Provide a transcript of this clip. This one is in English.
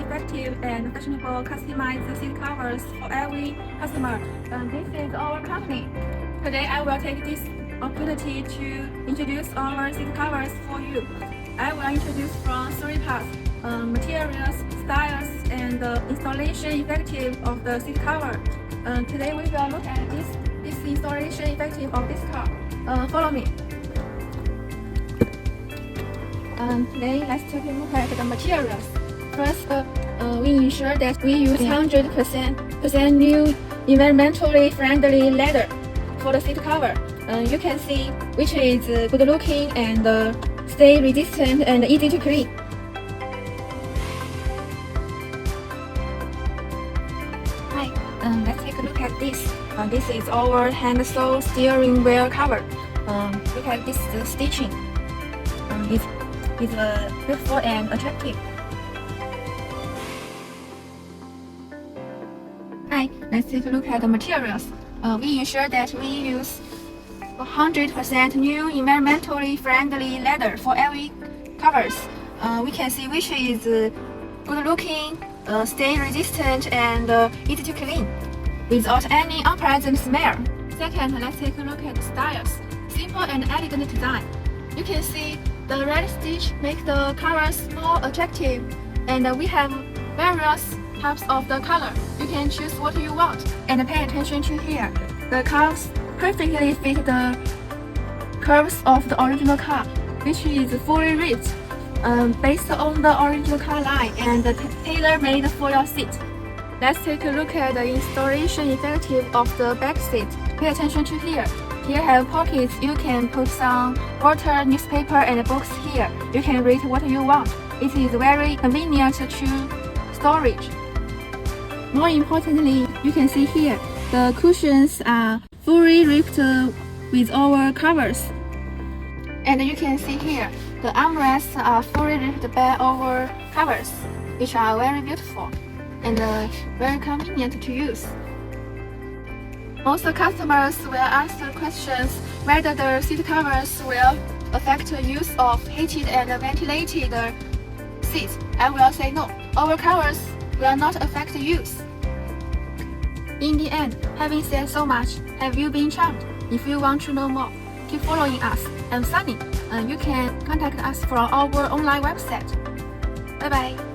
effective and fashionable customized seat covers for every customer. This is our company. Today I will take this opportunity to introduce our seat covers for you. I will introduce from three parts: materials, styles, and installation effective of the seat cover. Today we will look at this installation effective of this car. Follow me. Today let's take a look at the materials. First, we ensure that we use 100% new environmentally friendly leather for the seat cover. You can see which is good looking and stay resistant and easy to clean. Hi, let's take a look at this. This is our hand sew steering wheel cover. Look at this stitching. It's beautiful and attractive. Hi, let's take a look at the materials. We ensure that we use 100% new environmentally friendly leather for every covers. We can see which is good looking, stay resistant, and easy to clean without any unpleasant smell. Second, let's take a look at the styles. Simple and elegant design. You can see the red stitch makes the colors more attractive, and we have various types of the color. You can choose what you want, and pay attention to here. The curves perfectly fit the curves of the original car, which is fully ripped, based on the original car line and tailor-made for your seat. Let's take a look at the installation effective of the back seat. Pay attention to here. Here have pockets. You can put some water, newspaper, and books here. You can read what you want. It is very convenient to storage. More importantly, you can see here, the cushions are fully ripped with our covers. And you can see here, the armrests are fully ripped by our covers, which are very beautiful and very convenient to use. Most customers will ask questions whether the seat covers will affect the use of heated and ventilated seats. I will say no. Our covers will not affect use. In the end, having said so much, have you been charmed? If you want to know more, keep following us. I'm Sunny, and you can contact us from our online website. Bye bye.